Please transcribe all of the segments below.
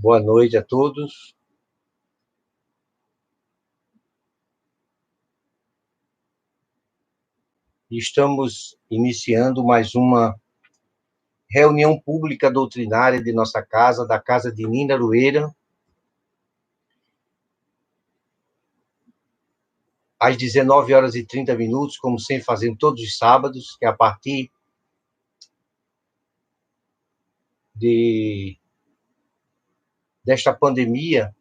Boa noite a todos. Estamos iniciando mais uma reunião pública doutrinária de nossa casa, da casa de Nina Aroeira, às 19h30, como sempre fazemos todos os sábados, que é a partir desta pandemia,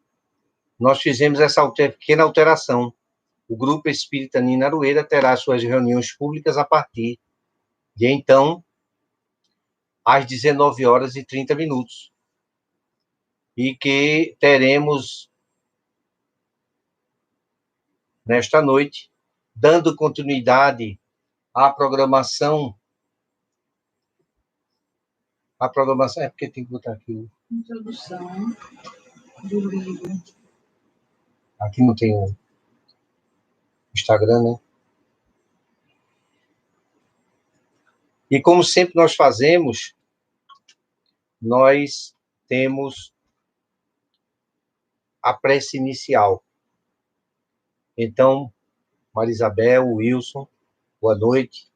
nós fizemos essa pequena alteração. O Grupo Espírita Nina Aroeira terá suas reuniões públicas a partir de então, às 19h30. E que teremos, nesta noite, dando continuidade à programação. A programação é porque tem que botar aqui. Introdução do livro. Aqui não tem o Instagram, né? E como sempre nós fazemos, nós temos a prece inicial. Então, Marisabel, Wilson, boa noite.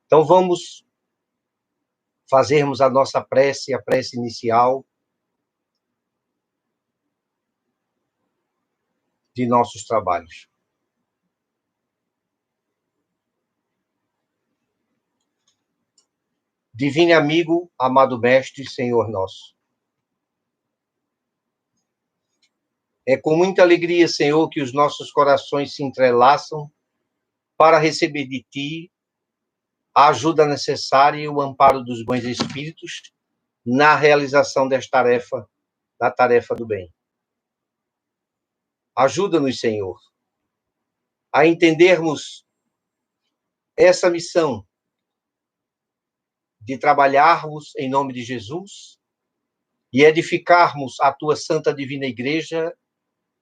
Então, vamos fazermos a nossa prece, a prece inicial de nossos trabalhos. Divino amigo, amado Mestre, Senhor nosso. É com muita alegria, Senhor, que os nossos corações se entrelaçam para receber de Ti a ajuda necessária e o amparo dos bons espíritos na realização da tarefa do bem. Ajuda-nos, Senhor, a entendermos essa missão de trabalharmos em nome de Jesus e edificarmos a Tua Santa Divina Igreja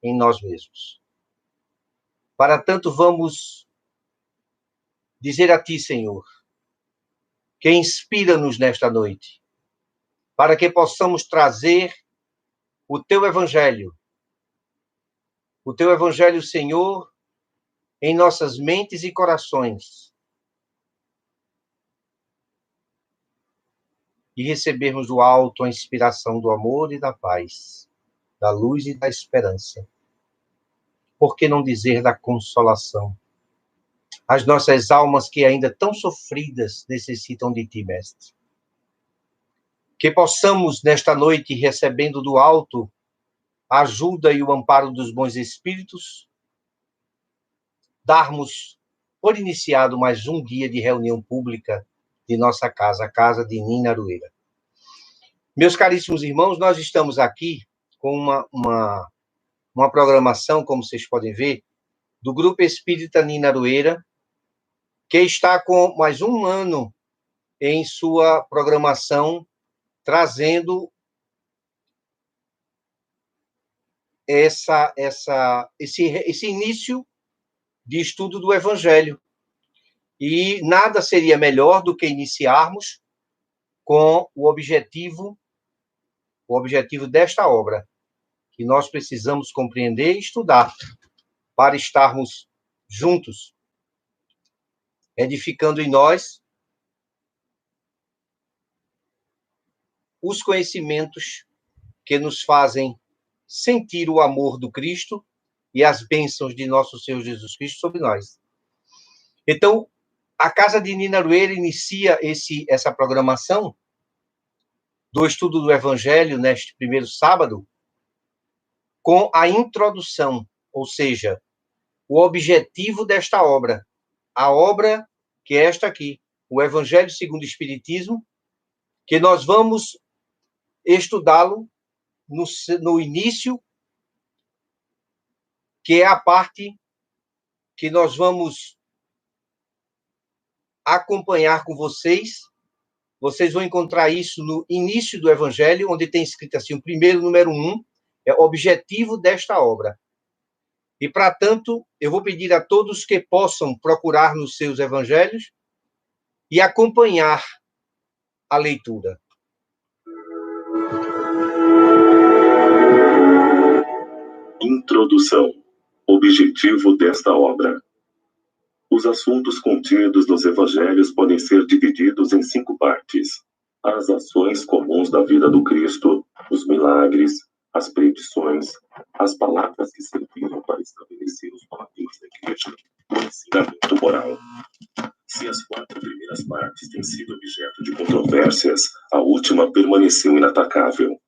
em nós mesmos. Para tanto, vamos dizer a Ti, Senhor, que inspira-nos nesta noite, para que possamos trazer o Teu Evangelho, Senhor, em nossas mentes e corações, e recebermos do alto a inspiração do amor e da paz, da luz e da esperança. Por que não dizer da consolação? As nossas almas que ainda tão sofridas necessitam de Ti, Mestre. Que possamos, nesta noite, recebendo do alto a ajuda e o amparo dos bons espíritos, darmos por iniciado mais um dia de reunião pública de nossa casa, a casa de Nina Aroeira. Meus caríssimos irmãos, nós estamos aqui com uma programação, como vocês podem ver, do Grupo Espírita Nina Aroeira, que está com mais um ano em sua programação, trazendo esse início de estudo do Evangelho. E nada seria melhor do que iniciarmos com o objetivo desta obra, que nós precisamos compreender e estudar para estarmos juntos, edificando em nós os conhecimentos que nos fazem sentir o amor do Cristo e as bênçãos de nosso Senhor Jesus Cristo sobre nós. Então, a Casa de Nina Aroeira inicia essa programação do estudo do Evangelho neste primeiro sábado com a introdução, ou seja, o objetivo desta obra, a obra que é esta aqui, o Evangelho segundo o Espiritismo, que nós vamos estudá-lo no início, que é a parte que nós vamos acompanhar com vocês. Vocês vão encontrar isso no início do Evangelho, onde tem escrito assim, o primeiro, número 1, é o objetivo desta obra. E, para tanto, eu vou pedir a todos que possam procurar nos seus evangelhos e acompanhar a leitura. Introdução. Objetivo desta obra. Os assuntos contidos nos evangelhos podem ser divididos em 5 partes: as ações comuns da vida do Cristo, os milagres, as predições, as palavras que serviram para estabelecer os padrões da igreja, o ensinamento moral. Se as 4 primeiras partes têm sido objeto de controvérsias, a última permaneceu inatacável.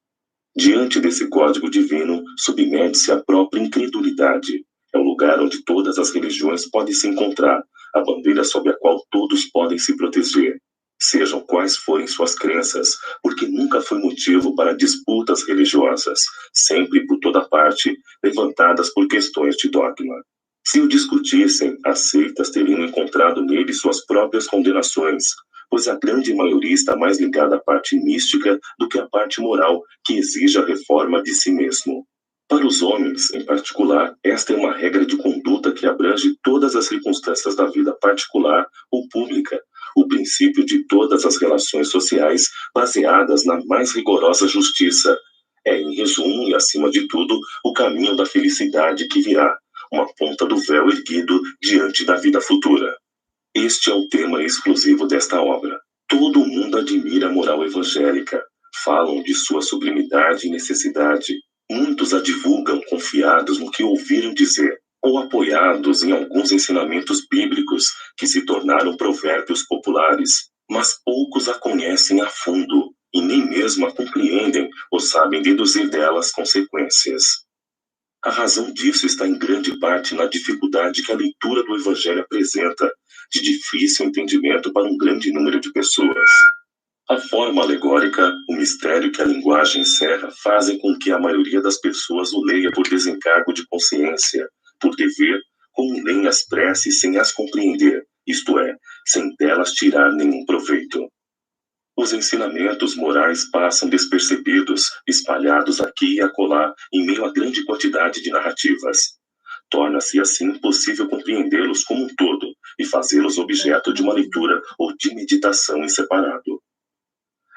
Diante desse código divino, submete-se à própria incredulidade. É o lugar onde todas as religiões podem se encontrar, a bandeira sob a qual todos podem se proteger, sejam quais forem suas crenças, porque nunca foi motivo para disputas religiosas, sempre por toda parte, levantadas por questões de dogma. Se o discutissem, as seitas teriam encontrado nele suas próprias condenações, pois a grande maioria está mais ligada à parte mística do que à parte moral, que exige a reforma de si mesmo. Para os homens, em particular, esta é uma regra de conduta que abrange todas as circunstâncias da vida particular ou pública, o princípio de todas as relações sociais baseadas na mais rigorosa justiça. É, em resumo e acima de tudo, o caminho da felicidade que virá, uma ponta do véu erguido diante da vida futura. Este é o tema exclusivo desta obra. Todo mundo admira a moral evangélica, falam de sua sublimidade e necessidade. Muitos a divulgam confiados no que ouviram dizer, ou apoiados em alguns ensinamentos bíblicos que se tornaram provérbios populares, mas poucos a conhecem a fundo e nem mesmo a compreendem ou sabem deduzir delas consequências. A razão disso está em grande parte na dificuldade que a leitura do Evangelho apresenta, de difícil entendimento para um grande número de pessoas. A forma alegórica, o mistério que a linguagem encerra fazem com que a maioria das pessoas o leia por desencargo de consciência, por dever, como leem as preces sem as compreender, isto é, sem delas tirar nenhum proveito. Os ensinamentos morais passam despercebidos, espalhados aqui e acolá, em meio a grande quantidade de narrativas. Torna-se assim impossível compreendê-los como um todo e fazê-los objeto de uma leitura ou de meditação em separado.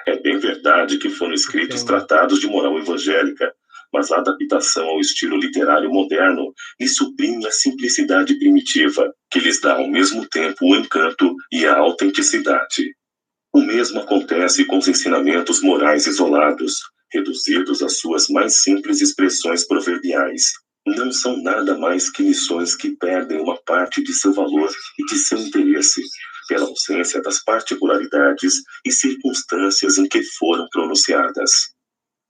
É bem verdade que foram escritos tratados de moral evangélica, mas a adaptação ao estilo literário moderno lhes suprime a simplicidade primitiva, que lhes dá ao mesmo tempo o encanto e a autenticidade. O mesmo acontece com os ensinamentos morais isolados, reduzidos às suas mais simples expressões proverbiais. Não são nada mais que lições que perdem uma parte de seu valor e de seu interesse, pela ausência das particularidades e circunstâncias em que foram pronunciadas.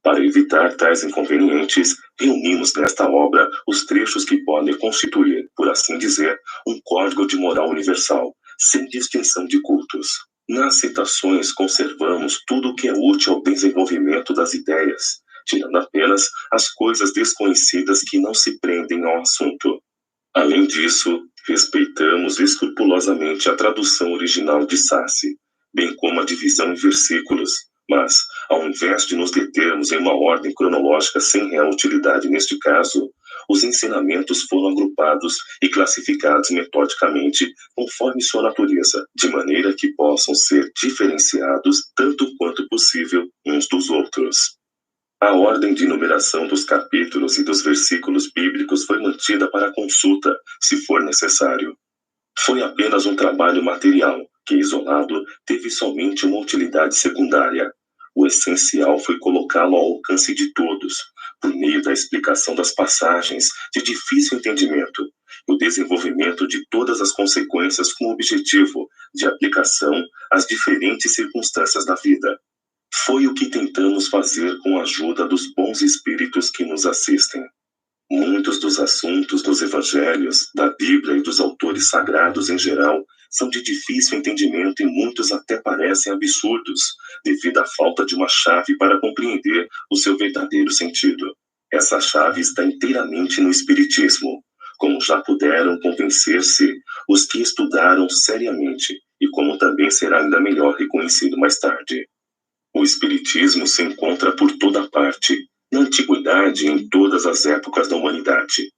Para evitar tais inconvenientes, reunimos nesta obra os trechos que podem constituir, por assim dizer, um código de moral universal, sem distinção de cultos. Nas citações conservamos tudo o que é útil ao desenvolvimento das ideias, tirando apenas as coisas desconhecidas que não se prendem ao assunto. Além disso, respeitamos escrupulosamente a tradução original de Sassi, bem como a divisão em versículos, mas, ao invés de nos determos em uma ordem cronológica sem real utilidade neste caso, os ensinamentos foram agrupados e classificados metodicamente conforme sua natureza, de maneira que possam ser diferenciados tanto quanto possível uns dos outros. A ordem de numeração dos capítulos e dos versículos bíblicos foi mantida para consulta, se for necessário. Foi apenas um trabalho material, que, isolado, teve somente uma utilidade secundária. O essencial foi colocá-lo ao alcance de todos, por meio da explicação das passagens de difícil entendimento, e o desenvolvimento de todas as consequências com o objetivo de aplicação às diferentes circunstâncias da vida. Foi o que tentamos fazer com a ajuda dos bons espíritos que nos assistem. Muitos dos assuntos dos evangelhos, da Bíblia e dos autores sagrados em geral, são de difícil entendimento e muitos até parecem absurdos, devido à falta de uma chave para compreender o seu verdadeiro sentido. Essa chave está inteiramente no Espiritismo, como já puderam convencer-se os que estudaram seriamente, e como também será ainda melhor reconhecido mais tarde. O Espiritismo se encontra por toda parte, na antiguidade e em todas as épocas da humanidade.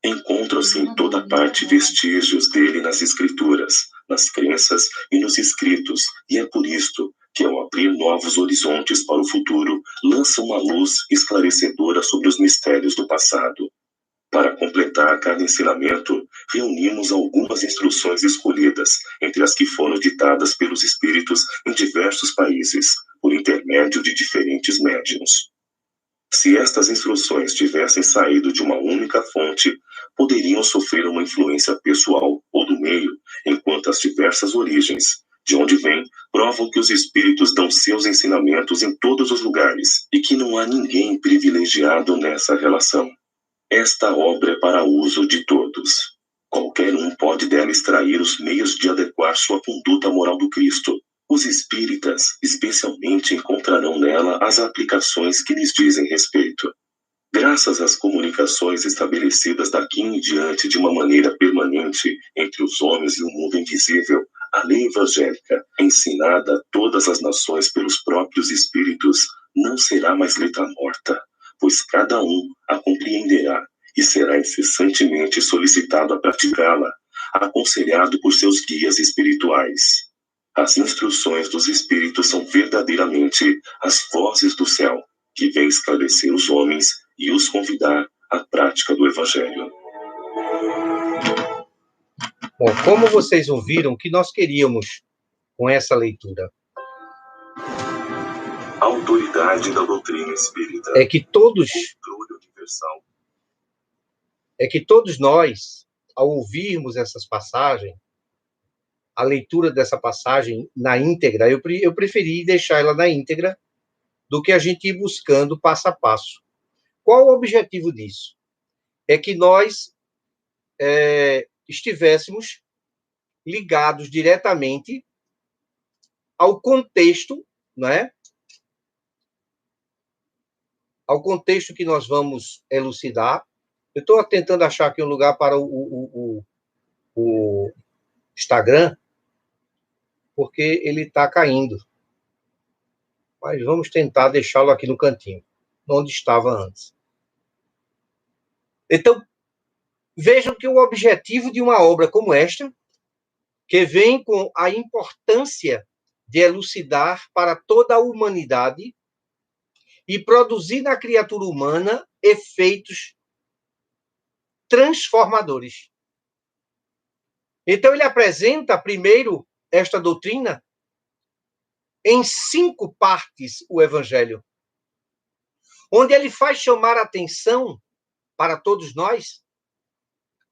Encontram-se em toda parte vestígios dele nas escrituras, nas crenças e nos escritos, e é por isto que, ao abrir novos horizontes para o futuro, lança uma luz esclarecedora sobre os mistérios do passado. Para completar cada ensinamento, reunimos algumas instruções escolhidas, entre as que foram ditadas pelos espíritos em diversos países, por intermédio de diferentes médiuns. Se estas instruções tivessem saído de uma única fonte, poderiam sofrer uma influência pessoal ou do meio, enquanto as diversas origens, de onde vêm, provam que os espíritos dão seus ensinamentos em todos os lugares e que não há ninguém privilegiado nessa relação. Esta obra é para uso de todos. Qualquer um pode dela extrair os meios de adequar sua conduta moral do Cristo. Os espíritas, especialmente, encontrarão nela as aplicações que lhes dizem respeito. Graças às comunicações estabelecidas daqui em diante de uma maneira permanente entre os homens e o mundo invisível, a lei evangélica, ensinada a todas as nações pelos próprios espíritos, não será mais letra morta, pois cada um a compreenderá e será incessantemente solicitado a praticá-la, aconselhado por seus guias espirituais. As instruções dos espíritos são verdadeiramente as vozes do céu, que vêm esclarecer os homens e os convidar à prática do Evangelho. Bom, como vocês ouviram, o que nós queríamos com essa leitura? A autoridade da doutrina espírita. É que todos nós, ao ouvirmos essas passagens, a leitura dessa passagem na íntegra, eu preferi deixar ela na íntegra do que a gente ir buscando passo a passo. Qual o objetivo disso? É que nós estivéssemos ligados diretamente ao contexto, né? Ao contexto que nós vamos elucidar. Eu estou tentando achar aqui um lugar para o Instagram, porque ele está caindo. Mas vamos tentar deixá-lo aqui no cantinho, onde estava antes. Então, vejam que o objetivo de uma obra como esta, que vem com a importância de elucidar para toda a humanidade e produzir na criatura humana efeitos transformadores. Então, ele apresenta, primeiro, esta doutrina em 5 partes, o Evangelho, onde ele faz chamar a atenção para todos nós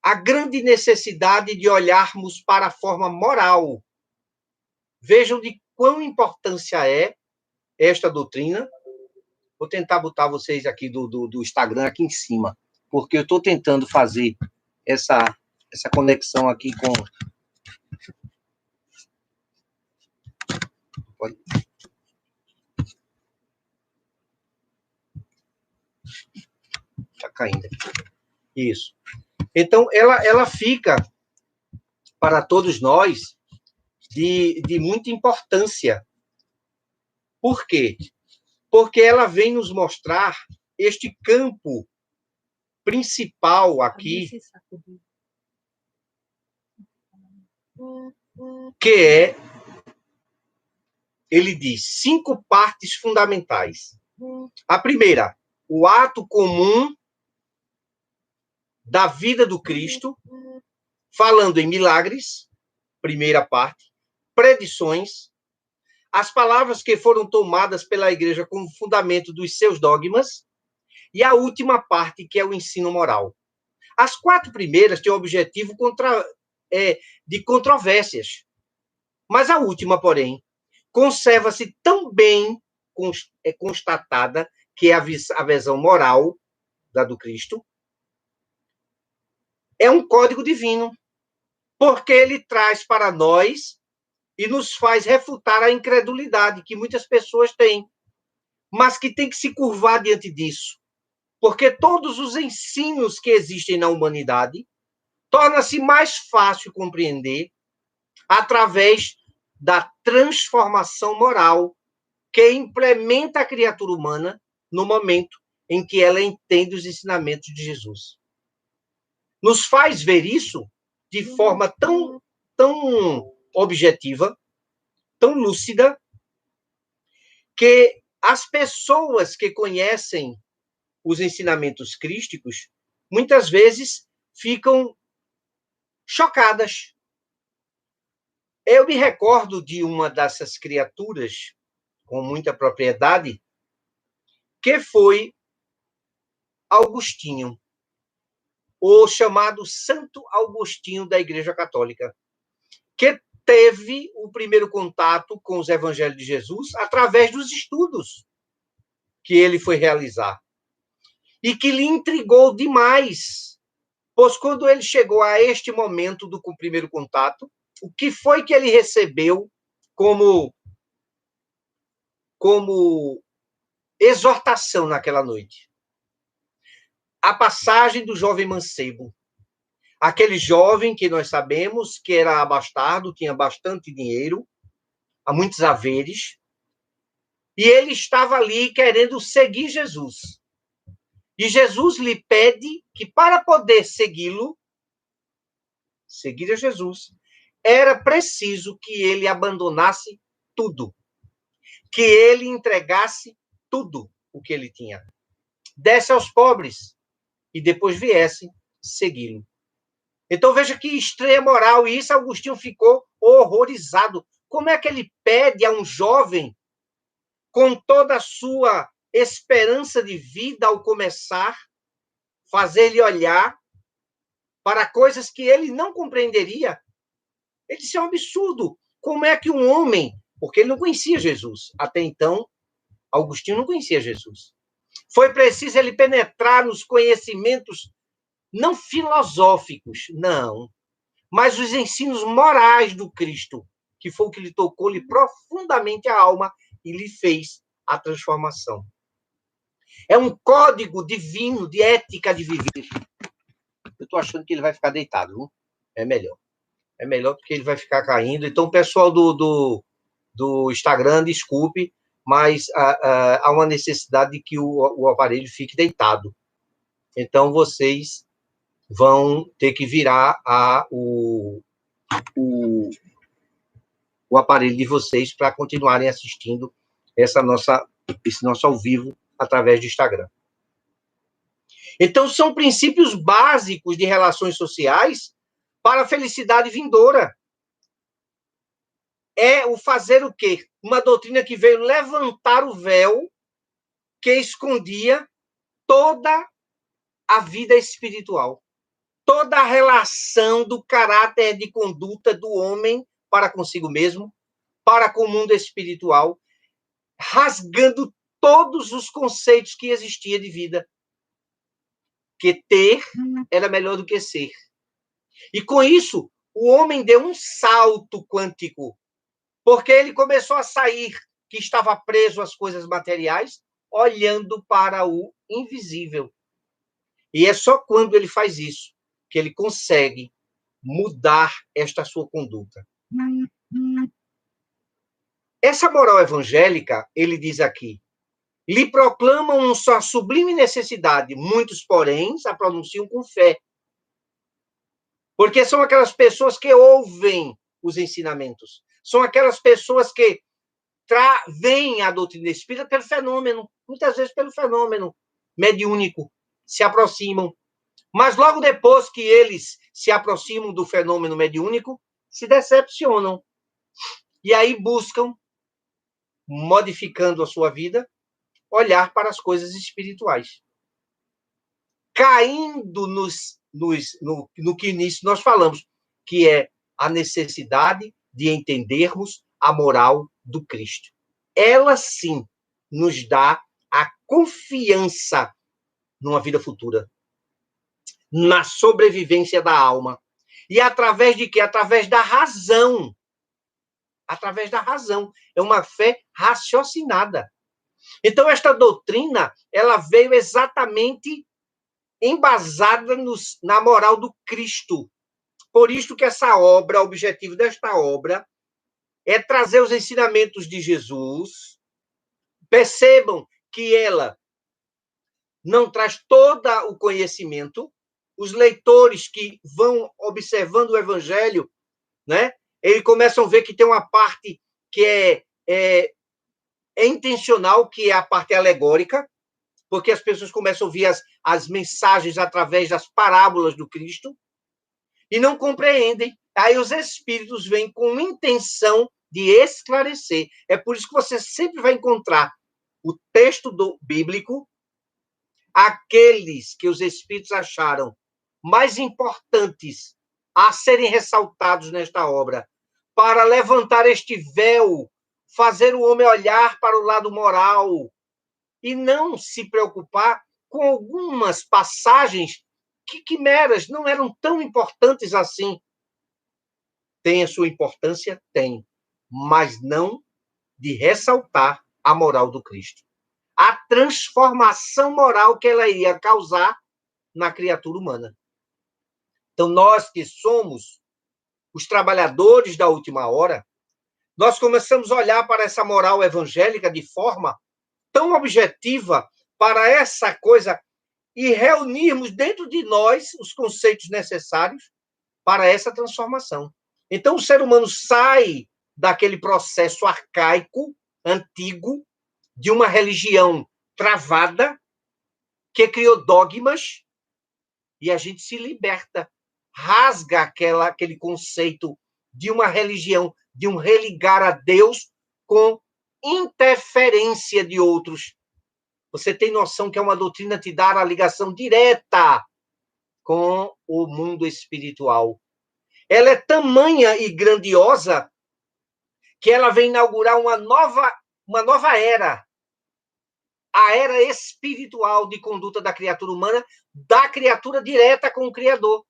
a grande necessidade de olharmos para a forma moral. Vejam de quão importância é esta doutrina. Vou tentar botar vocês aqui do Instagram aqui em cima, porque eu estou tentando fazer essa conexão aqui com... Está caindo aqui. Isso. Então, ela fica, para todos nós, de muita importância. Por quê? Porque ela vem nos mostrar este campo principal aqui, que é, ele diz, 5 partes fundamentais. A primeira, o ato comum da vida do Cristo, falando em milagres, primeira parte, predições, as palavras que foram tomadas pela igreja como fundamento dos seus dogmas, e a última parte, que é o ensino moral. As 4 primeiras têm o objetivo de controvérsias, mas a última, porém, conserva-se tão bem constatada, que é a visão moral da do Cristo, é um código divino, porque ele traz para nós e nos faz refutar a incredulidade que muitas pessoas têm, mas que tem que se curvar diante disso, porque todos os ensinos que existem na humanidade torna-se mais fácil compreender através da transformação moral que implementa a criatura humana no momento em que ela entende os ensinamentos de Jesus. Nos faz ver isso de forma tão objetiva, tão lúcida, que as pessoas que conhecem os ensinamentos crísticos muitas vezes ficam chocadas. Eu me recordo de uma dessas criaturas, com muita propriedade, que foi Augustinho, o chamado Santo Agostinho da Igreja Católica, que teve o primeiro contato com os evangelhos de Jesus através dos estudos que ele foi realizar. E que lhe intrigou demais, pois quando ele chegou a este momento do primeiro contato, o que foi que ele recebeu como exortação naquela noite? A passagem do jovem mancebo. Aquele jovem que nós sabemos que era abastado, tinha bastante dinheiro, há muitos haveres, e ele estava ali querendo seguir Jesus. E Jesus lhe pede que, para poder segui-lo, seguir a Jesus, era preciso que ele abandonasse tudo, que ele entregasse tudo o que ele tinha, desse aos pobres e depois viesse segui-lo. Então veja que estreia moral, e isso Agostinho ficou horrorizado. Como é que ele pede a um jovem, com toda a sua esperança de vida ao começar, fazer-lhe olhar para coisas que ele não compreenderia? Ele disse, é um absurdo. Como é que um homem, porque ele não conhecia Jesus, até então, Agostinho não conhecia Jesus. Foi preciso ele penetrar nos conhecimentos não filosóficos, não, mas os ensinos morais do Cristo, que foi o que lhe tocou-lhe profundamente a alma e lhe fez a transformação. É um código divino de ética de viver. Eu estou achando que ele vai ficar deitado, viu? É melhor. É melhor porque ele vai ficar caindo. Então, o pessoal do Instagram, desculpe, mas há uma necessidade de que o aparelho fique deitado. Então, vocês vão ter que virar o aparelho de vocês para continuarem assistindo esse nosso ao vivo através do Instagram. Então, são princípios básicos de relações sociais para a felicidade vindoura. É o fazer o quê? Uma doutrina que veio levantar o véu que escondia toda a vida espiritual, toda a relação do caráter de conduta do homem para consigo mesmo, para com o mundo espiritual, rasgando todos os conceitos que existia de vida. Que ter era melhor do que ser. E com isso, o homem deu um salto quântico, porque ele começou a sair, que estava preso às coisas materiais, olhando para o invisível. E é só quando ele faz isso que ele consegue mudar esta sua conduta. Essa moral evangélica, ele diz aqui, lhe proclamam sua sublime necessidade, muitos, porém, a pronunciam com fé. Porque são aquelas pessoas que ouvem os ensinamentos. São aquelas pessoas que veem a doutrina espírita pelo fenômeno, muitas vezes pelo fenômeno mediúnico, se aproximam. Mas logo depois que eles se aproximam do fenômeno mediúnico, se decepcionam. E aí buscam, modificando a sua vida, olhar para as coisas espirituais. Caindo no que nisso nós falamos, que é a necessidade de entendermos a moral do Cristo. Ela, sim, nos dá a confiança numa vida futura, na sobrevivência da alma. E através de quê? Através da razão. Através da razão. É uma fé raciocinada. Então, esta doutrina, ela veio exatamente embasada na moral do Cristo. Por isso que essa obra, o objetivo desta obra, é trazer os ensinamentos de Jesus. Percebam que ela não traz todo o conhecimento. Os leitores que vão observando o Evangelho, né, eles começam a ver que tem uma parte que é intencional, que é a parte alegórica, porque as pessoas começam a ouvir as mensagens através das parábolas do Cristo e não compreendem. Aí os espíritos vêm com intenção de esclarecer. É por isso que você sempre vai encontrar o texto bíblico, aqueles que os espíritos acharam mais importantes a serem ressaltados nesta obra, para levantar este véu, fazer o homem olhar para o lado moral e não se preocupar com algumas passagens que quimeras, não eram tão importantes assim. Tem a sua importância? Tem, mas não de ressaltar a moral do Cristo. A transformação moral que ela iria causar na criatura humana. Então, nós que somos os trabalhadores da última hora, nós começamos a olhar para essa moral evangélica de forma tão objetiva para essa coisa e reunirmos dentro de nós os conceitos necessários para essa transformação. Então, o ser humano sai daquele processo arcaico, antigo, de uma religião travada, que criou dogmas, e a gente se liberta, rasga aquele conceito de uma religião, de um religar a Deus com interferência de outros. Você tem noção que é uma doutrina te dar a ligação direta com o mundo espiritual. Ela é tamanha e grandiosa que ela vem inaugurar uma nova era. A era espiritual de conduta da criatura humana, da criatura direta com o Criador,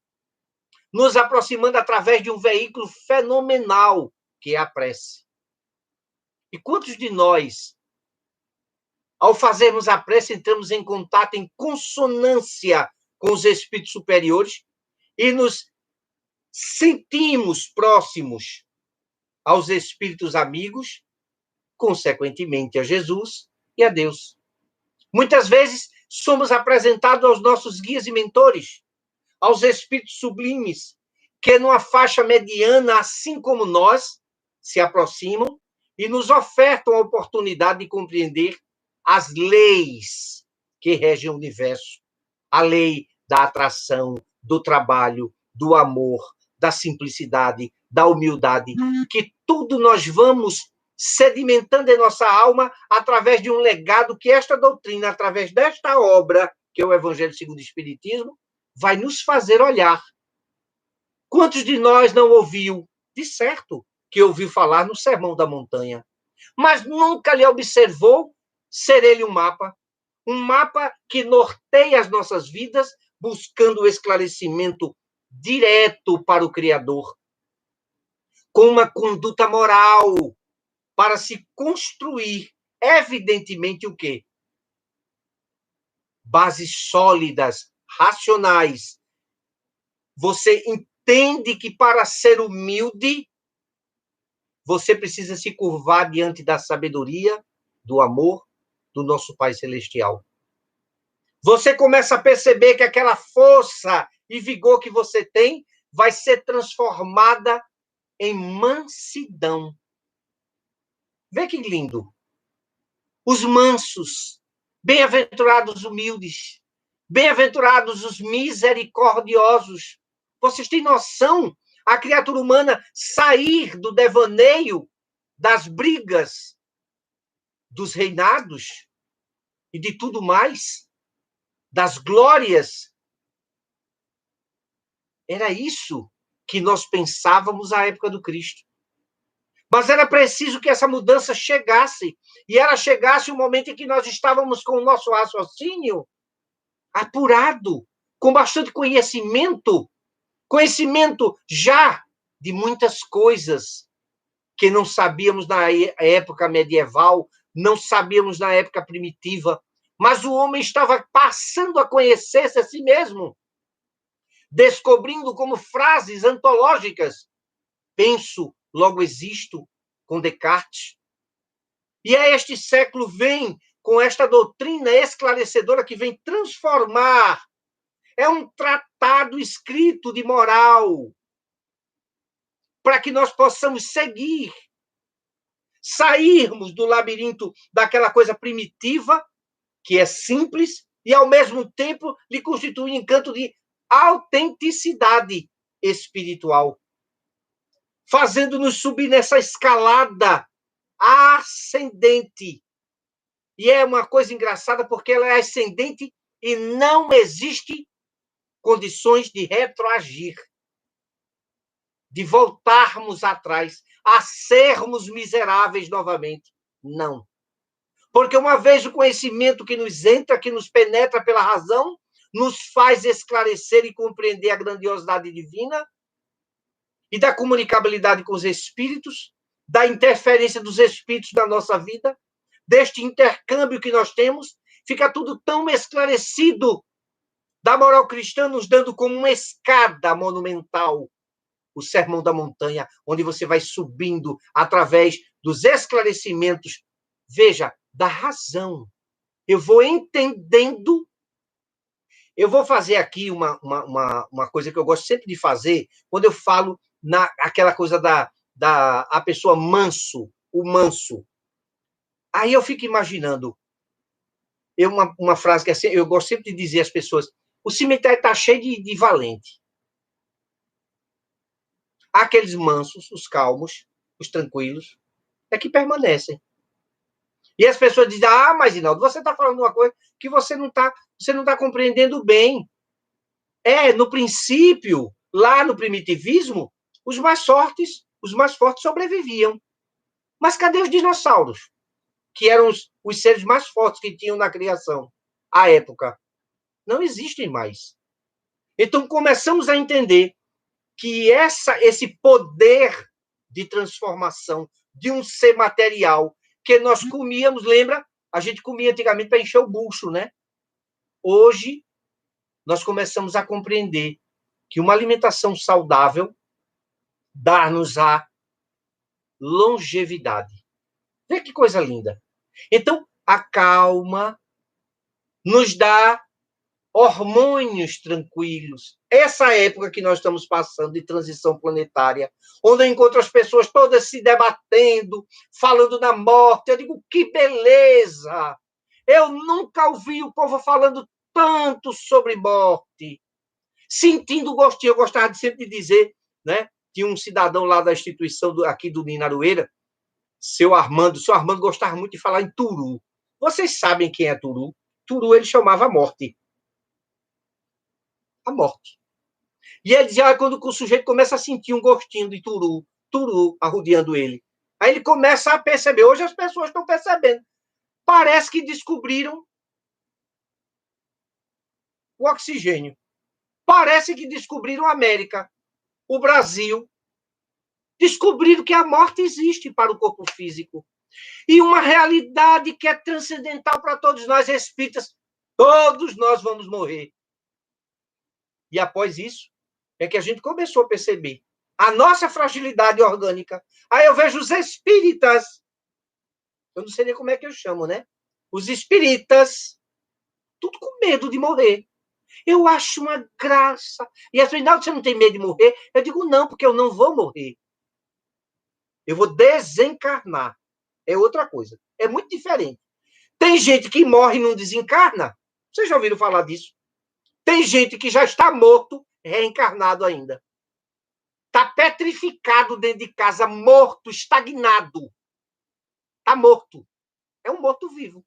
nos aproximando através de um veículo fenomenal, que é a prece. E quantos de nós, ao fazermos a prece, entramos em contato, em consonância com os espíritos superiores e nos sentimos próximos aos espíritos amigos, consequentemente a Jesus e a Deus? Muitas vezes somos apresentados aos nossos guias e mentores, aos espíritos sublimes, que numa faixa mediana, assim como nós, se aproximam e nos ofertam a oportunidade de compreender as leis que regem o universo. A lei da atração, do trabalho, do amor, da simplicidade, da humildade, que tudo nós vamos sedimentando em nossa alma através de um legado que esta doutrina, através desta obra, que é o Evangelho segundo o Espiritismo, vai nos fazer olhar. Quantos de nós não ouviu, de certo, que ouviu falar no Sermão da Montanha, mas nunca lhe observou ser ele um mapa que norteia as nossas vidas, buscando o esclarecimento direto para o Criador, com uma conduta moral, para se construir, evidentemente, o quê? Bases sólidas, racionais. Você entende que para ser humilde, você precisa se curvar diante da sabedoria, do amor do nosso Pai Celestial. Você começa a perceber que aquela força e vigor que você tem vai ser transformada em mansidão. Vê que lindo. Os mansos, bem-aventurados os humildes, bem-aventurados os misericordiosos. Vocês têm noção? A criatura humana sair do devaneio, das brigas, dos reinados e de tudo mais, das glórias. Era isso que nós pensávamos à época do Cristo. Mas era preciso que essa mudança chegasse. E ela chegasse no momento em que nós estávamos com o nosso raciocínio apurado, com bastante conhecimento já de muitas coisas que não sabíamos na época medieval, não sabíamos na época primitiva. Mas o homem estava passando a conhecer-se a si mesmo, descobrindo como frases antológicas: penso, logo existo, com Descartes. E aí este século vem com esta doutrina esclarecedora que vem transformar. É um tratado escrito de moral para que nós possamos seguir, sairmos do labirinto daquela coisa primitiva que é simples e, ao mesmo tempo, lhe constitui um encanto de autenticidade espiritual, fazendo-nos subir nessa escalada ascendente. E é uma coisa engraçada, porque ela é ascendente e não existe condições de retroagir, de voltarmos atrás, a sermos miseráveis novamente. Não. Porque uma vez o conhecimento que nos entra, que nos penetra pela razão, nos faz esclarecer e compreender a grandiosidade divina e da comunicabilidade com os espíritos, da interferência dos espíritos na nossa vida, deste intercâmbio que nós temos, fica tudo tão esclarecido, da moral cristã nos dando como uma escada monumental, o Sermão da Montanha, onde você vai subindo através dos esclarecimentos, veja, da razão. Eu vou entendendo. Eu vou fazer aqui uma coisa que eu gosto sempre de fazer, quando eu falo aquela coisa da a pessoa manso, o manso. Aí eu fico imaginando, uma frase que assim, eu gosto sempre de dizer às pessoas, o cemitério está cheio de valente. Aqueles mansos, os calmos, os tranquilos, é que permanecem. E as pessoas dizem, mas Inaldo, você está falando uma coisa que você não está compreendendo bem. No princípio, lá no primitivismo, os mais fortes sobreviviam. Mas cadê os dinossauros? Que eram os seres mais fortes que tinham na criação, à época. Não existem mais. Então, começamos a entender que esse poder de transformação de um ser material que nós comíamos, lembra? A gente comia antigamente para encher o bucho, né? Hoje, nós começamos a compreender que uma alimentação saudável dá-nos a longevidade. Vê que coisa linda. Então, a calma nos dá hormônios tranquilos. Essa época que nós estamos passando de transição planetária, onde eu encontro as pessoas todas se debatendo, falando da morte, eu digo, que beleza! Eu nunca ouvi o povo falando tanto sobre morte, sentindo gostinho. Eu gostava sempre de dizer, né? Tinha um cidadão lá da instituição aqui do Ninarueira, seu Armando gostava muito de falar em Turu. Vocês sabem quem é Turu? Turu ele chamava a morte. A morte. E ele dizia, quando o sujeito começa a sentir um gostinho de Turu arrodeando ele. Aí ele começa a perceber. Hoje as pessoas estão percebendo. Parece que descobriram o oxigênio. Parece que descobriram a América, o Brasil. Descobriram que a morte existe para o corpo físico. E uma realidade que é transcendental para todos nós espíritas. Todos nós vamos morrer. E após isso, é que a gente começou a perceber a nossa fragilidade orgânica. Aí eu vejo os espíritas, eu não sei nem como é que eu chamo, né? Os espíritas, tudo com medo de morrer. Eu acho uma graça. E as pessoas, você não tem medo de morrer? Eu digo, não, porque eu não vou morrer. Eu vou desencarnar. É outra coisa. É muito diferente. Tem gente que morre e não desencarna. Vocês já ouviram falar disso? Tem gente que já está morto, reencarnado ainda. Está petrificado dentro de casa, morto, estagnado. Está morto. É um morto-vivo.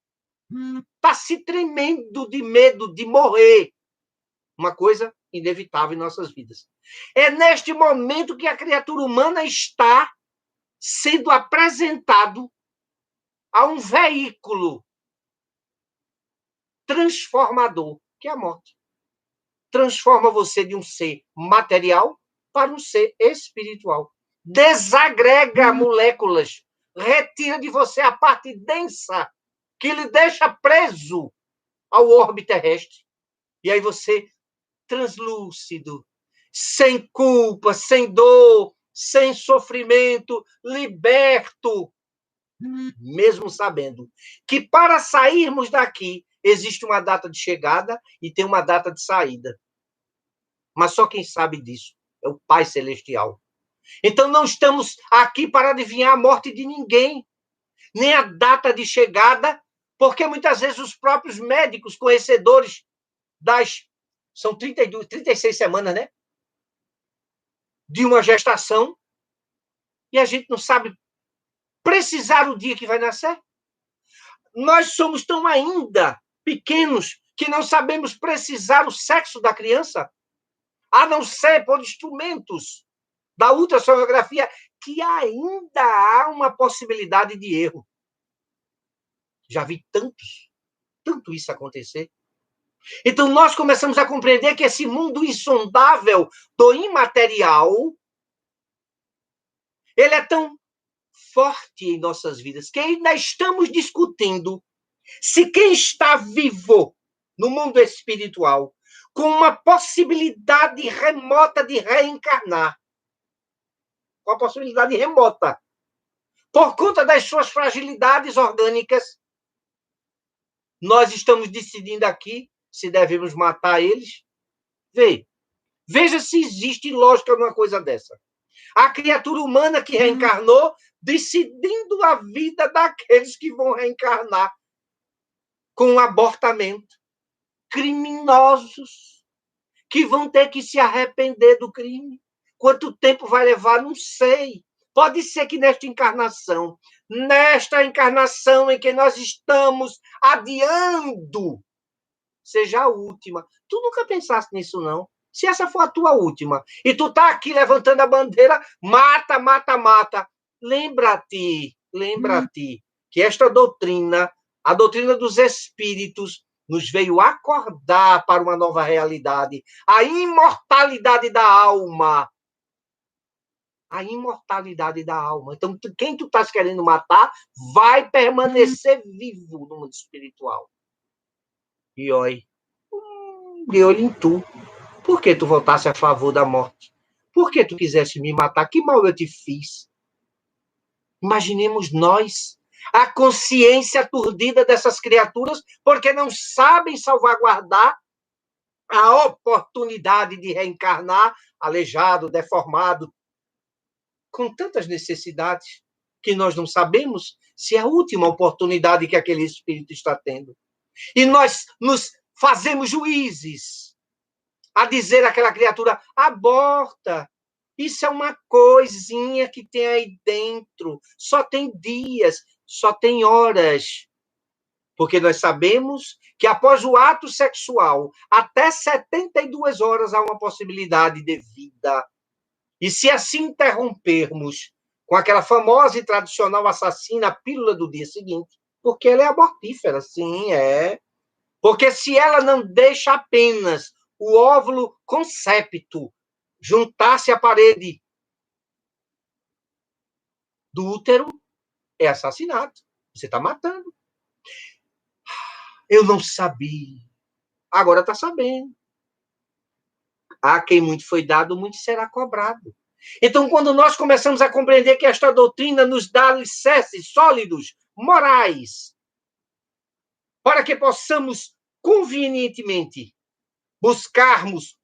Está se tremendo de medo de morrer. Uma coisa inevitável em nossas vidas. É neste momento que a criatura humana está sendo apresentado a um veículo transformador, que é a morte. Transforma você de um ser material para um ser espiritual. Desagrega moléculas, retira de você a parte densa que lhe deixa preso ao orbe terrestre. E aí você, translúcido, sem culpa, sem dor, sem sofrimento, liberto, mesmo sabendo que para sairmos daqui existe uma data de chegada e tem uma data de saída. Mas só quem sabe disso é o Pai Celestial. Então não estamos aqui para adivinhar a morte de ninguém, nem a data de chegada, Porque muitas vezes os próprios médicos conhecedores são 32, 36 semanas, né? De uma gestação, e a gente não sabe precisar o dia que vai nascer. Nós somos tão ainda pequenos que não sabemos precisar o sexo da criança, a não ser por instrumentos da ultrassonografia, que ainda há uma possibilidade de erro. Já vi tanto isso acontecer. Então, nós começamos a compreender que esse mundo insondável do imaterial, ele é tão forte em nossas vidas, que ainda estamos discutindo se quem está vivo no mundo espiritual, com uma possibilidade remota de reencarnar, com a possibilidade remota, por conta das suas fragilidades orgânicas, nós estamos decidindo aqui se devemos matar eles. Veja se existe lógica numa coisa dessa. A criatura humana que reencarnou, decidindo a vida daqueles que vão reencarnar com um abortamento. Criminosos que vão ter que se arrepender do crime. Quanto tempo vai levar? Não sei. Pode ser que nesta encarnação em que nós estamos adiando, seja a última. Tu nunca pensaste nisso, não? Se essa for a tua última, e tu tá aqui levantando a bandeira, mata, mata, mata. Lembra-te que esta doutrina, a doutrina dos espíritos, nos veio acordar para uma nova realidade, a imortalidade da alma. A imortalidade da alma. Então, quem tu estás querendo matar vai permanecer vivo no mundo espiritual. E olha, de olho em tu. Por que tu voltasse a favor da morte? Por que tu quiseste me matar? Que mal eu te fiz? Imaginemos nós, a consciência aturdida dessas criaturas, porque não sabem salvaguardar a oportunidade de reencarnar, aleijado, deformado, com tantas necessidades, que nós não sabemos se é a última oportunidade que aquele espírito está tendo. E nós nos fazemos juízes a dizer àquela criatura, aborta, isso é uma coisinha que tem aí dentro, só tem dias, só tem horas. Porque nós sabemos que após o ato sexual, até 72 horas há uma possibilidade de vida. E se assim interrompermos com aquela famosa e tradicional assassina, a pílula do dia seguinte, porque ela é abortífera, sim, é. Porque se ela não deixa apenas o óvulo concepto juntar-se à parede do útero, é assassinato. Você está matando. Eu não sabia. Agora está sabendo. A quem muito foi dado, muito será cobrado. Então, quando nós começamos a compreender que esta doutrina nos dá alicerces sólidos, morais, para que possamos convenientemente buscarmos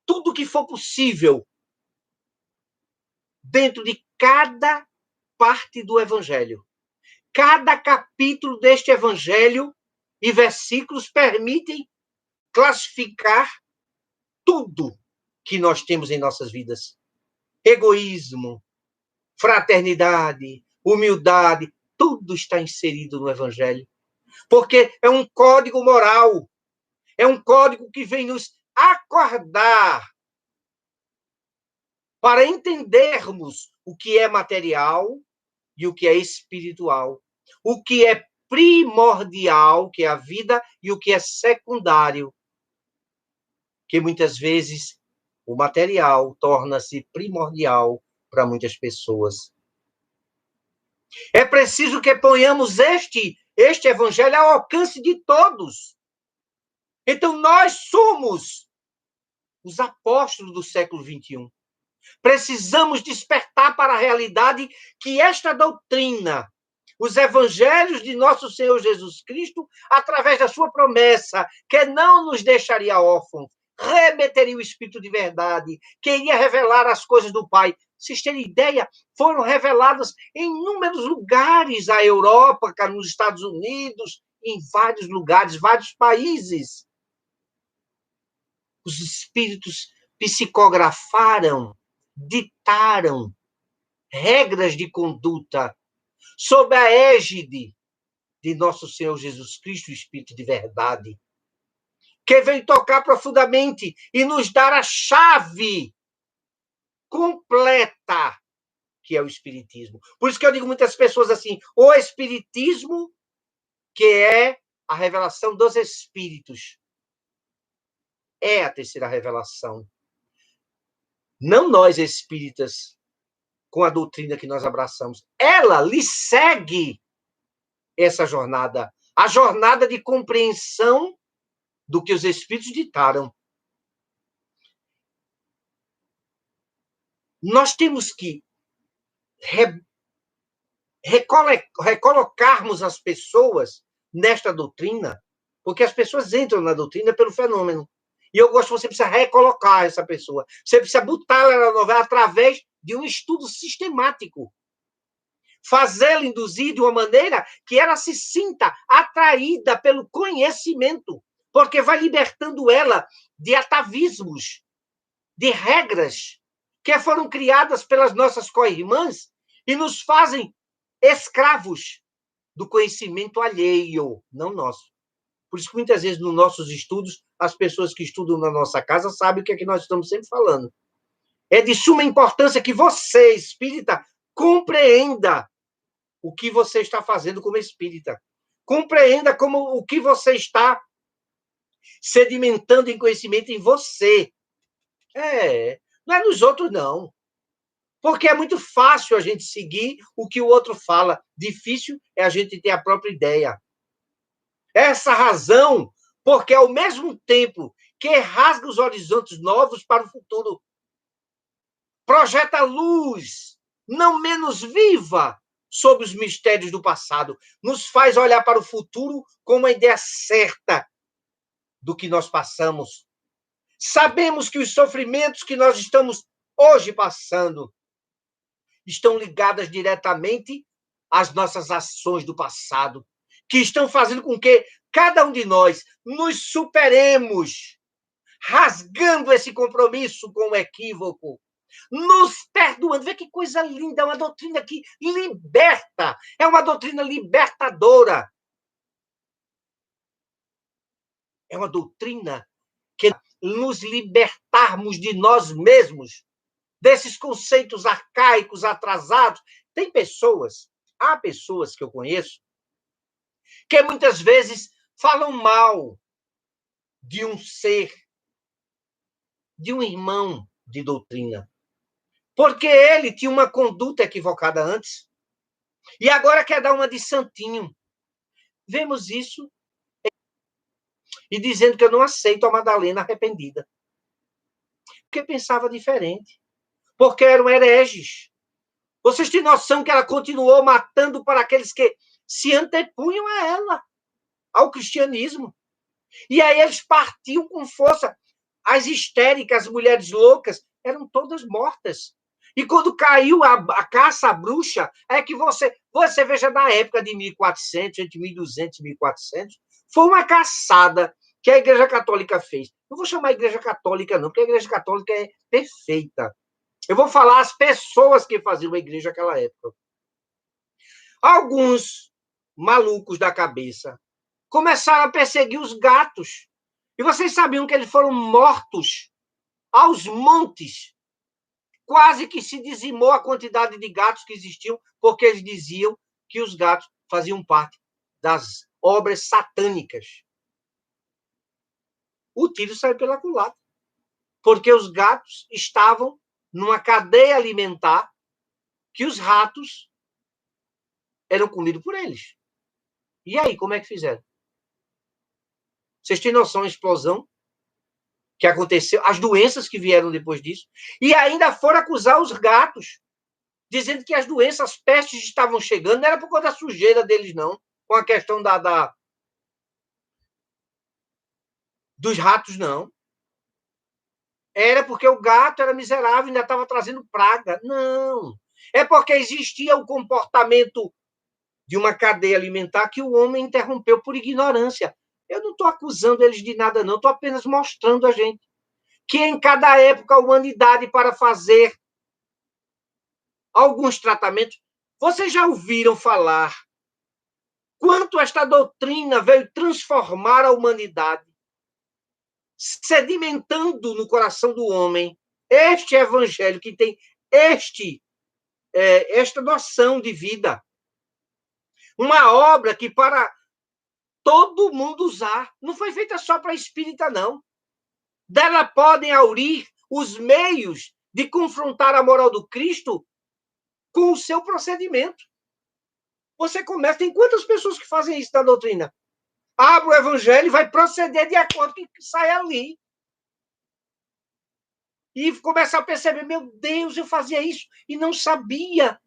tudo o que for possível dentro de cada parte do Evangelho. Cada capítulo deste Evangelho e versículos permitem classificar tudo que nós temos em nossas vidas. Egoísmo, fraternidade, humildade, tudo está inserido no Evangelho. Porque é um código moral, é um código que vem nos acordar para entendermos o que é material e o que é espiritual, o que é primordial, que é a vida, e o que é secundário, que muitas vezes o material torna-se primordial para muitas pessoas. É preciso que ponhamos este evangelho ao alcance de todos. Então, nós somos os apóstolos do século XXI. Precisamos despertar para a realidade que esta doutrina, os evangelhos de nosso Senhor Jesus Cristo, através da sua promessa, que não nos deixaria órfãos, remeteria o Espírito de verdade, que iria revelar as coisas do Pai, vocês terem ideia, foram reveladas em inúmeros lugares, a Europa, nos Estados Unidos, em vários lugares, vários países. Os espíritos psicografaram, ditaram regras de conduta sob a égide de nosso Senhor Jesus Cristo, o Espírito de verdade, que veio tocar profundamente e nos dar a chave completa, que é o Espiritismo. Por isso que eu digo muitas pessoas assim, o Espiritismo, que é a revelação dos Espíritos, é a terceira revelação. Não nós, espíritas, com a doutrina que nós abraçamos. Ela lhe segue essa jornada, a jornada de compreensão do que os espíritos ditaram. Nós temos que recolocarmos as pessoas nesta doutrina, porque as pessoas entram na doutrina pelo fenômeno. E eu gosto, você precisa recolocar essa pessoa. Você precisa botar ela na novela através de um estudo sistemático. Fazê-la induzir de uma maneira que ela se sinta atraída pelo conhecimento, porque vai libertando ela de atavismos, de regras que foram criadas pelas nossas co-irmãs e nos fazem escravos do conhecimento alheio, não nosso. Por isso que muitas vezes nos nossos estudos, as pessoas que estudam na nossa casa sabem o que é que nós estamos sempre falando. É de suma importância que você, espírita, compreenda o que você está fazendo como espírita. Compreenda como o que você está sedimentando em conhecimento em você. Não é nos outros, não. Porque é muito fácil a gente seguir o que o outro fala. Difícil é a gente ter a própria ideia. Essa razão, porque ao mesmo tempo que rasga os horizontes novos para o futuro, projeta luz, não menos viva, sobre os mistérios do passado, nos faz olhar para o futuro com uma ideia certa do que nós passamos. Sabemos que os sofrimentos que nós estamos hoje passando estão ligados diretamente às nossas ações do passado, que estão fazendo com que cada um de nós nos superemos, rasgando esse compromisso com o equívoco, nos perdoando. Vê que coisa linda, é uma doutrina que liberta, é uma doutrina libertadora. É uma doutrina que nos libertarmos de nós mesmos, desses conceitos arcaicos, atrasados. Há pessoas que eu conheço, que muitas vezes falam mal de um ser, de um irmão de doutrina, porque ele tinha uma conduta equivocada antes e agora quer dar uma de santinho. Vemos isso e dizendo que eu não aceito a Madalena arrependida, porque pensava diferente, porque eram hereges. Vocês têm noção que ela continuou matando para aqueles que se antepunham a ela, ao cristianismo. E aí eles partiam com força. As histéricas, as mulheres loucas, eram todas mortas. E quando caiu a caça à bruxa, é que você veja na época de 1400, entre 1200 e 1400, foi uma caçada que a Igreja Católica fez. Não vou chamar a Igreja Católica, não, porque a Igreja Católica é perfeita. Eu vou falar as pessoas que faziam a igreja naquela época. Alguns malucos da cabeça começaram a perseguir os gatos. E vocês sabiam que eles foram mortos aos montes. Quase que se dizimou a quantidade de gatos que existiam, porque eles diziam que os gatos faziam parte das obras satânicas. O tiro saiu pela culatra, porque os gatos estavam numa cadeia alimentar que os ratos eram comidos por eles. E aí, como é que fizeram? Vocês têm noção da explosão que aconteceu, as doenças que vieram depois disso? E ainda foram acusar os gatos, dizendo que as doenças, as pestes estavam chegando, não era por causa da sujeira deles, não, com a questão dos ratos, não. Era porque o gato era miserável e ainda estava trazendo praga. Não. É porque existia o comportamento de uma cadeia alimentar que o homem interrompeu por ignorância. Eu não estou acusando eles de nada, não. Estou apenas mostrando a gente que em cada época a humanidade, para fazer alguns tratamentos, vocês já ouviram falar quanto esta doutrina veio transformar a humanidade, sedimentando no coração do homem este evangelho que tem esta noção de vida. Uma obra que para todo mundo usar. Não foi feita só para espírita, não. Dela podem aurir os meios de confrontar a moral do Cristo com o seu procedimento. Você começa, tem quantas pessoas que fazem isso na doutrina? Abre o evangelho e vai proceder de acordo com o que sai ali. E começa a perceber, meu Deus, eu fazia isso e não sabia.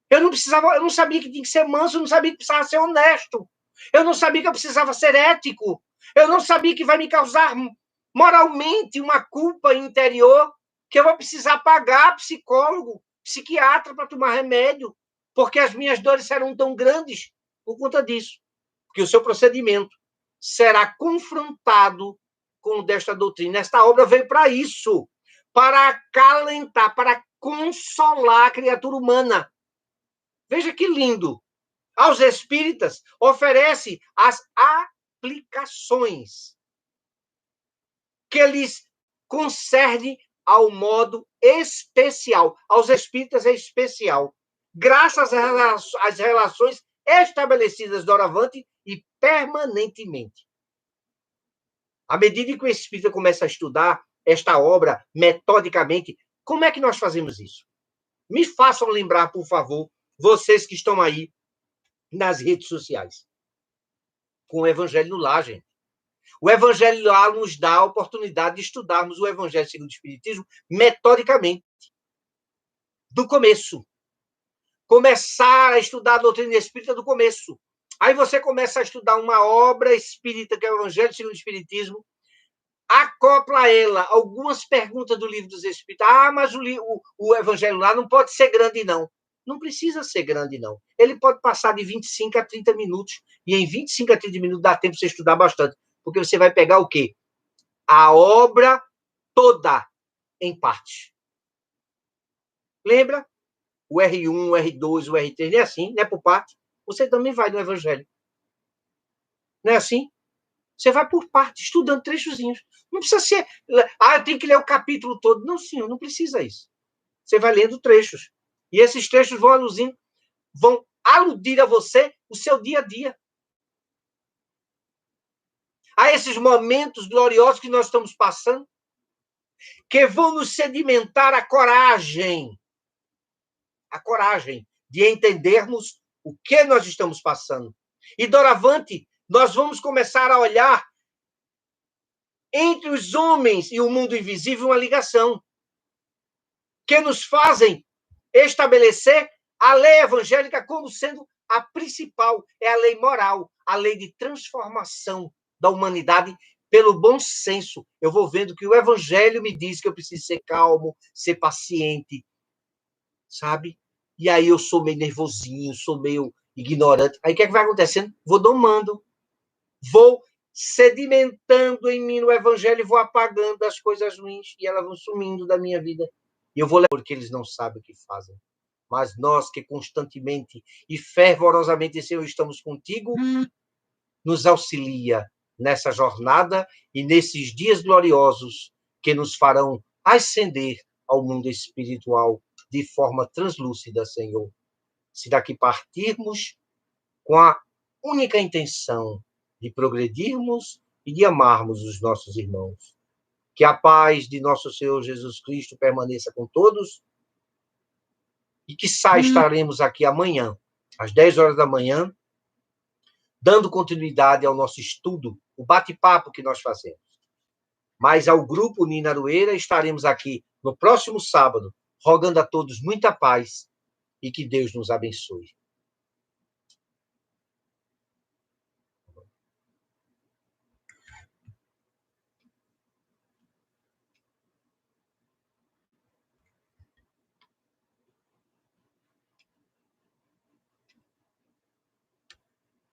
Eu não sabia que tinha que ser manso, eu não sabia que precisava ser honesto. Eu não sabia que eu precisava ser ético. Eu não sabia que vai me causar moralmente uma culpa interior, que eu vou precisar pagar psicólogo, psiquiatra para tomar remédio, porque as minhas dores serão tão grandes por conta disso. Porque o seu procedimento será confrontado com o desta doutrina. Esta obra veio para isso, para acalentar, para consolar a criatura humana. Veja que lindo. Aos espíritas, oferece as aplicações que lhes concerne ao modo especial. Aos espíritas é especial. Graças às relações estabelecidas doravante e permanentemente. À medida que o espírita começa a estudar esta obra metodicamente, como é que nós fazemos isso? Me façam lembrar, por favor, vocês que estão aí nas redes sociais. Com o Evangelho no lar, gente. O Evangelho lá nos dá a oportunidade de estudarmos o Evangelho segundo o Espiritismo metodicamente. Do começo. Começar a estudar a doutrina espírita do começo. Aí você começa a estudar uma obra espírita, que é o Evangelho segundo o Espiritismo, acopla a ela algumas perguntas do Livro dos Espíritos. Ah, mas o Evangelho lá não pode ser grande, não. Não precisa ser grande, não. Ele pode passar de 25 a 30 minutos. E em 25 a 30 minutos dá tempo de você estudar bastante. Porque você vai pegar o quê? A obra toda em parte. Lembra? O R1, o R2, o R3, não é assim, não é por parte. Você também vai no Evangelho. Não é assim? Você vai por parte, estudando trechozinhos. Não precisa ser... Ah, eu tenho que ler o capítulo todo. Não, senhor, não precisa isso. Você vai lendo trechos. E esses trechos vão aludir a você o seu dia a dia. A esses momentos gloriosos que nós estamos passando, que vão nos sedimentar a coragem de entendermos o que nós estamos passando. E doravante, nós vamos começar a olhar entre os homens e o mundo invisível uma ligação que nos fazem estabelecer a lei evangélica como sendo a principal, é a lei moral, a lei de transformação da humanidade pelo bom senso. Eu vou vendo que o evangelho me diz que eu preciso ser calmo, ser paciente, sabe? E aí eu sou meio nervosinho, sou meio ignorante. Aí o que é que vai acontecendo? Vou domando, vou sedimentando em mim no evangelho e vou apagando as coisas ruins e elas vão sumindo da minha vida. E eu vou levar porque eles não sabem o que fazem. Mas nós que constantemente e fervorosamente, Senhor, estamos contigo, nos auxilia nessa jornada e nesses dias gloriosos que nos farão ascender ao mundo espiritual de forma translúcida, Senhor. Se daqui partirmos com a única intenção de progredirmos e de amarmos os nossos irmãos. Que a paz de nosso Senhor Jesus Cristo permaneça com todos e que estaremos aqui amanhã, às 10 horas da manhã, dando continuidade ao nosso estudo, o bate-papo que nós fazemos. Mas ao grupo Nina Aroeira estaremos aqui no próximo sábado, rogando a todos muita paz e que Deus nos abençoe.